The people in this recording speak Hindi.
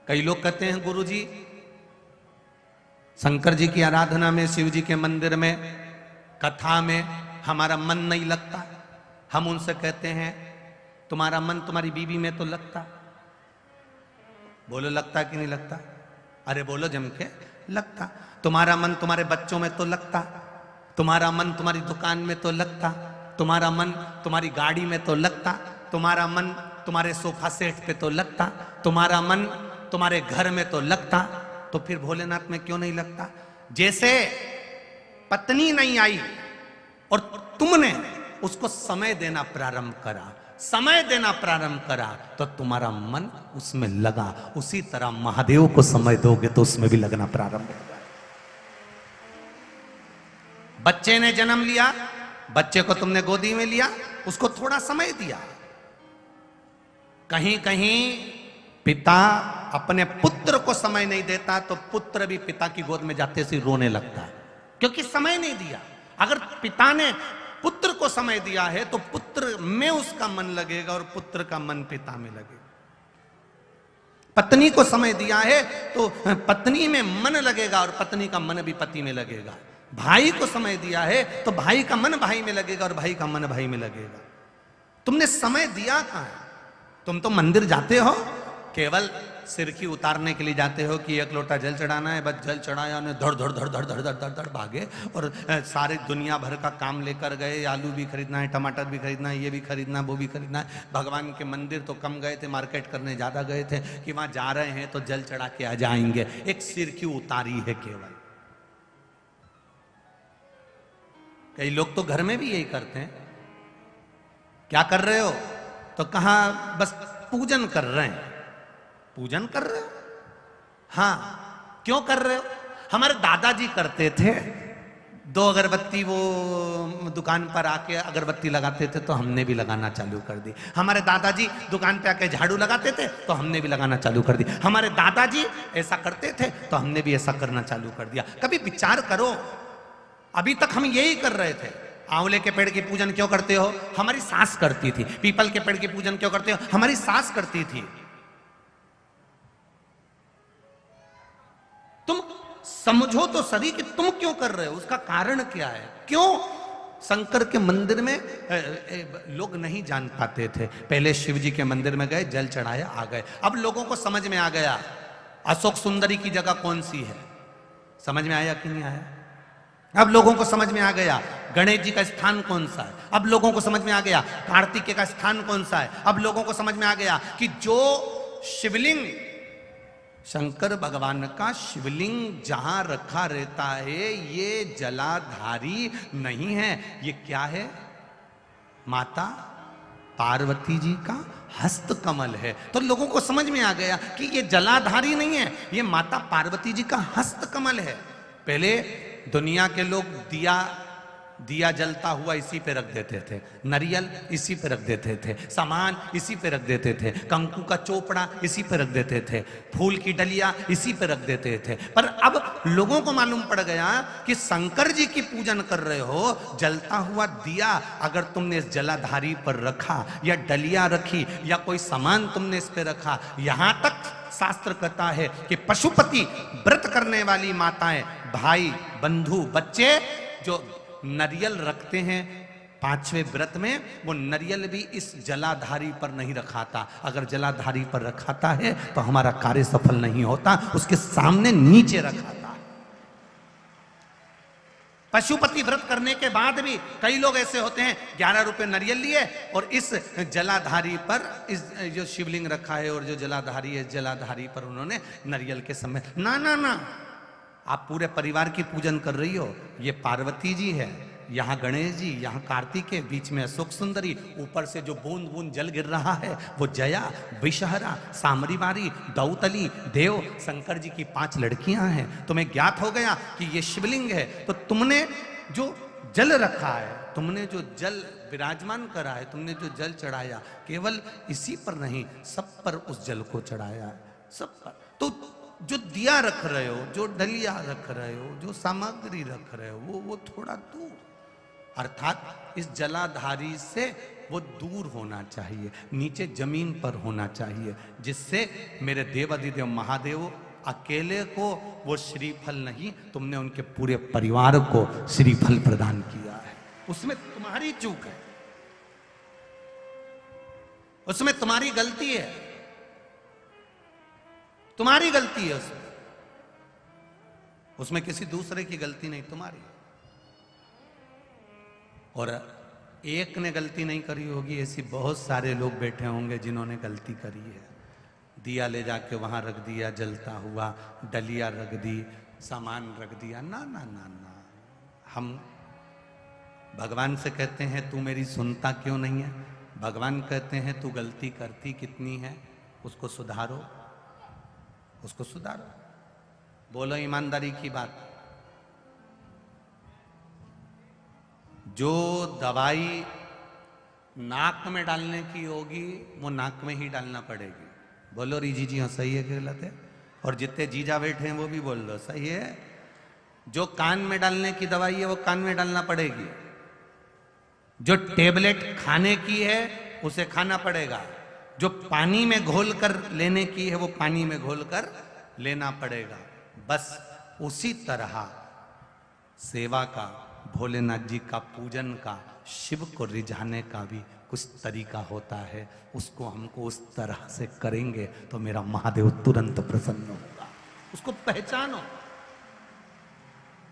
कई लोग कहते हैं गुरुजी शंकर जी की आराधना में, शिव जी के मंदिर में, कथा में हमारा मन नहीं लगता। हम उनसे कहते हैं तुम्हारा मन तुम्हारी बीवी में तो लगता। बोलो लगता कि नहीं लगता? अरे बोलो जम के, लगता। तुम्हारा मन तुम्हारे बच्चों में तो लगता, तुम्हारा मन तुम्हारी दुकान में तो लगता, तुम्हारा मन तुम्हारी गाड़ी में तो लगता, तुम्हारा मन तुम्हारे सोफा सेट पे तो लगता, तुम्हारा मन तुम्हारे घर में तो लगता। तो फिर भोलेनाथ में क्यों नहीं लगता? जैसे पत्नी नहीं आई और तुमने उसको समय देना प्रारंभ करा, समय देना प्रारंभ करा तो तुम्हारा मन उसमें लगा। उसी तरह महादेव को समय दोगे तो उसमें भी लगना प्रारंभ होगा। बच्चे ने जन्म लिया, बच्चे को तुमने गोदी में लिया, उसको थोड़ा समय दिया। कहीं कहीं पिता अपने पुत्र को समय नहीं देता तो पुत्र भी पिता की गोद में जाते से रोने लगता है, क्योंकि समय नहीं दिया। अगर पिता ने पुत्र को समय दिया है तो पुत्र में उसका मन लगेगा और पुत्र का मन पिता में लगेगा। पत्नी को समय दिया है तो पत्नी में मन लगेगा और पत्नी का मन भी पति में लगेगा। भाई को समय दिया है तो भाई का मन भाई में लगेगा और भाई का मन भाई में लगेगा। तुमने समय दिया कहां है? तुम तो मंदिर जाते हो केवल सिरकी उतारने के लिए जाते हो कि एक लोटा जल चढ़ाना है, बस जल चढ़ाया, उन्हें धड़ धड़ धड़ धड़ धड़ धड़ धड़ धड़ भागे और सारे दुनिया भर का काम लेकर गए। आलू भी खरीदना है, टमाटर भी खरीदना है, ये भी खरीदना, वो भी खरीदना है। भगवान के मंदिर तो कम गए थे, मार्केट करने ज़्यादा गए थे कि वहाँ जा रहे हैं तो जल चढ़ा के आ जाएंगे। एक सिरकी उतारी है केवल। कई लोग तो घर में भी यही करते हैं। क्या कर रहे हो? तो कहा बस पूजन कर रहे हैं। पूजन कर रहे हो? हाँ, क्यों कर रहे हो? हमारे दादाजी करते थे। 2 अगरबत्ती वो दुकान पर आके अगरबत्ती लगाते थे तो हमने भी लगाना चालू कर दी। हमारे दादाजी दुकान पे आके झाड़ू लगाते थे तो हमने भी लगाना चालू कर दी। हमारे दादाजी ऐसा करते थे तो हमने भी ऐसा करना चालू कर दिया। कभी विचार करो, अभी तक हम यही कर रहे थे। आंवले के पेड़ की पूजन क्यों करते हो? हमारी सास करती थी। पीपल के पेड़ की पूजन क्यों करते हो? हमारी सास करती थी। तुम समझो तो सही कि तुम क्यों कर रहे हो, उसका कारण क्या है? क्यों शंकर के मंदिर में लोग नहीं जान पाते थे? पहले शिव जी के मंदिर में गए, जल चढ़ाया, आ गए। अब लोगों को समझ में आ गया अशोक सुंदरी की जगह कौन सी है। समझ में आया कि नहीं आया? अब लोगों को समझ में आ गया गणेश जी का स्थान कौन सा है। अब लोगों को समझ में आ गया कार्तिकेय का स्थान कौन सा है। अब लोगों को समझ में आ गया कि जो शिवलिंग शंकर भगवान का शिवलिंग जहां रखा रहता है ये जलाधारी नहीं है। ये क्या है? माता पार्वती जी का हस्त कमल है। तो लोगों को समझ में आ गया कि ये जलाधारी नहीं है, ये माता पार्वती जी का हस्त कमल है। पहले दुनिया के लोग दिया जलता हुआ इसी पे रख देते थे, नारियल इसी पे रख देते थे, सामान इसी पे रख देते थे, कंकु का चोपड़ा इसी पे रख देते थे, फूल की डलिया इसी पे रख देते थे। पर अब लोगों को मालूम पड़ गया कि शंकर जी की पूजन कर रहे हो, जलता हुआ दिया अगर तुमने इस जलाधारी पर रखा या डलिया रखी या कोई सामान तुमने इस पे रखा, यहां तक शास्त्र कहता है कि पशुपति व्रत करने वाली माताएं, भाई, बंधु, बच्चे जो नरियल रखते हैं 5वें व्रत में, वो नरियल भी इस जलाधारी पर नहीं रखाता। अगर जलाधारी पर रखाता है तो हमारा कार्य सफल नहीं होता, उसके सामने नीचे रखाता। पशुपति व्रत करने के बाद भी कई लोग ऐसे होते हैं 11 रुपए नरियल लिए और इस जलाधारी पर इस जो शिवलिंग रखा है और जो जलाधारी है जलाधारी पर उन्होंने नरियल के समय ना ना ना, आप पूरे परिवार की पूजन कर रही हो। ये पार्वती जी है, यहाँ गणेश जी, यहाँ कार्तिकेय, बीच में अशोक सुंदरी, ऊपर से जो बूंद बूंद जल गिर रहा है वो जया, विषहरा, सामरीवारी, दौतली, देव, शंकर जी की 5 लड़कियां हैं। तुम्हें ज्ञात हो गया कि ये शिवलिंग है, तो तुमने जो जल रखा है, तुमने जो जल विराजमान करा है, तुमने जो जल चढ़ाया, केवल इसी पर नहीं सब पर उस जल को चढ़ाया है, सब पर। तो जो दिया रख रहे हो, जो डलिया रख रहे हो, जो सामग्री रख रहे हो, वो थोड़ा दूर, अर्थात इस जलाधारी से वो दूर होना चाहिए, नीचे जमीन पर होना चाहिए, जिससे मेरे देवाधिदेव महादेव अकेले को वो श्रीफल नहीं, तुमने उनके पूरे परिवार को श्रीफल प्रदान किया है। उसमें तुम्हारी चूक है, उसमें तुम्हारी गलती है, तुम्हारी गलती है उसमें, उसमें किसी दूसरे की गलती नहीं, तुम्हारी। और एक ने गलती नहीं करी होगी, ऐसी बहुत सारे लोग बैठे होंगे जिन्होंने गलती करी है। दिया ले जाके वहां रख दिया जलता हुआ, डलिया रख दी, सामान रख दिया, ना ना ना ना। हम भगवान से कहते हैं तू मेरी सुनता क्यों नहीं है? भगवान कहते हैं तू गलती करती कितनी है, उसको सुधारो, उसको सुधारो। बोलो ईमानदारी की बात। जो दवाई नाक में डालने की होगी वो नाक में ही डालना पड़ेगी। बोलो रीजी जी, हाँ सही है कि गलत है? और जितने जीजा बैठे हैं वो भी बोल दो सही है। जो कान में डालने की दवाई है वो कान में डालना पड़ेगी, जो टेबलेट खाने की है उसे खाना पड़ेगा, जो पानी में घोल कर लेने की है वो पानी में घोल कर लेना पड़ेगा। बस उसी तरह सेवा का, भोलेनाथ जी का पूजन का, शिव को रिझाने का भी कुछ तरीका होता है। उसको हमको उस तरह से करेंगे तो मेरा महादेव तुरंत प्रसन्न होगा। उसको पहचानो।